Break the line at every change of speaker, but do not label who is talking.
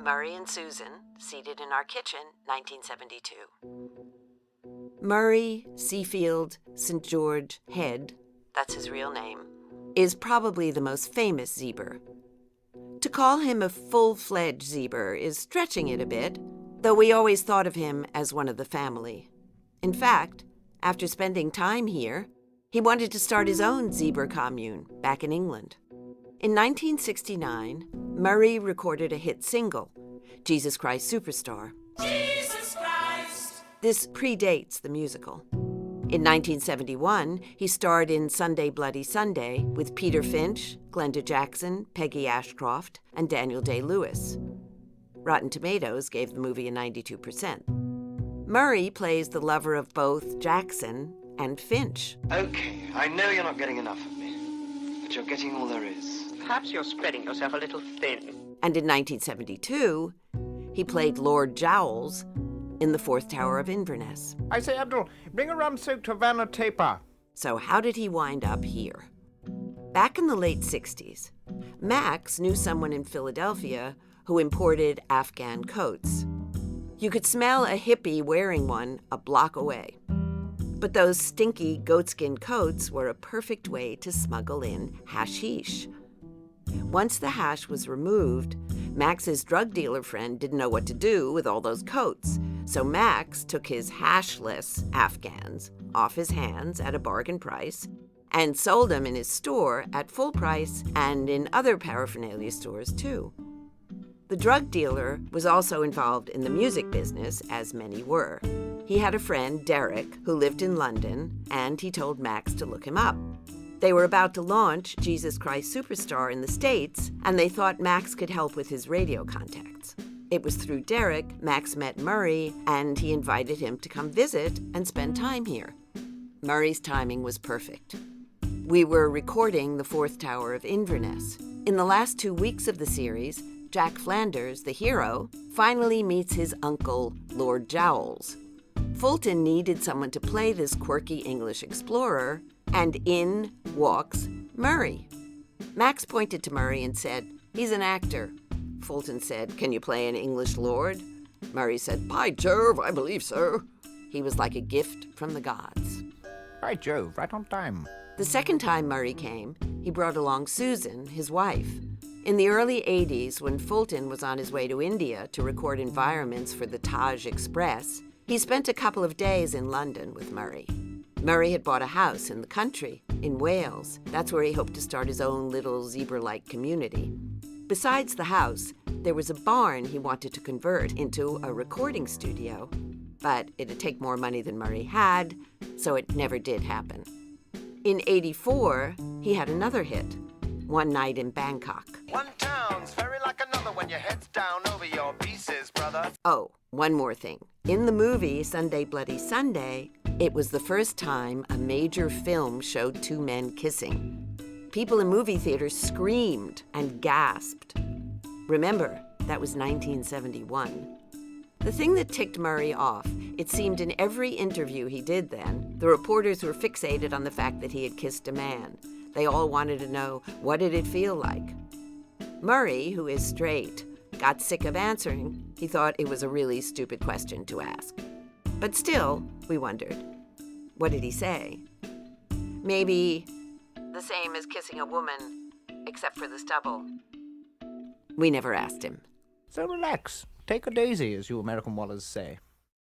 Murray and Susan, seated in our kitchen, 1972. Murray Seafield St. George Head, that's his real name, is probably the most famous Zeeber. To call him a full-fledged Zeeber is stretching it a bit, though we always thought of him as one of the family. In fact, after spending time here, he wanted to start his own Zeeber commune back in England. In 1969, Murray recorded a hit single, Jesus Christ Superstar. Jesus Christ! This predates the musical. In 1971, he starred in Sunday Bloody Sunday with Peter Finch, Glenda Jackson, Peggy Ashcroft, and Daniel Day-Lewis. Rotten Tomatoes gave the movie a 92%. Murray plays the lover of both Jackson and Finch.
Okay, I know you're not getting enough of me, but you're getting all there is.
Perhaps you're spreading yourself a little thin.
And in 1972, he played Lord Jowls in The Fourth Tower of Inverness.
I say, Abdul, bring a rum-soaked Havana taper.
So how did he wind up here? Back in the late 60s, Max knew someone in Philadelphia who imported Afghan coats. You could smell a hippie wearing one a block away. But those stinky goatskin coats were a perfect way to smuggle in hashish. Once the hash was removed, Max's drug dealer friend didn't know what to do with all those coats, so Max took his hashless Afghans off his hands at a bargain price and sold them in his store at full price and in other paraphernalia stores too. The drug dealer was also involved in the music business, as many were. He had a friend, Derek, who lived in London, and he told Max to look him up. They were about to launch Jesus Christ Superstar in the States, and they thought Max could help with his radio contacts. It was through Derek Max met Murray, and he invited him to come visit and spend time here. Murray's timing was perfect. We were recording The Fourth Tower of Inverness. In the last 2 weeks of the series, Jack Flanders, the hero, finally meets his uncle, Lord Jowls. Fulton needed someone to play this quirky English explorer, and in walks Murray. Max pointed to Murray and said, "He's an actor." Fulton said, "Can you play an English lord?" Murray said, "By Jove, I believe so." He was like a gift from the gods.
By Jove, right on time.
The second time Murray came, he brought along Susan, his wife. In the early 80s, when Fulton was on his way to India to record environments for the Taj Express, he spent a couple of days in London with Murray. Murray had bought a house in the country, in Wales. That's where he hoped to start his own little Zeeber-like community. Besides the house, there was a barn he wanted to convert into a recording studio, but it'd take more money than Murray had, so it never did happen. In '84, he had another hit, One Night in Bangkok.
One town's very like another when your head's down over your pieces, brother.
Oh, one more thing. In the movie Sunday Bloody Sunday, it was the first time a major film showed two men kissing. People in movie theaters screamed and gasped. Remember, that was 1971. The thing that ticked Murray off, it seemed in every interview he did then, the reporters were fixated on the fact that he had kissed a man. They all wanted to know, what did it feel like? Murray, who is straight, got sick of answering. He thought it was a really stupid question to ask. But still, we wondered, what did he say? Maybe the same as kissing a woman, except for the stubble. We never asked him.
So relax. Take a daisy, as you American wallers say.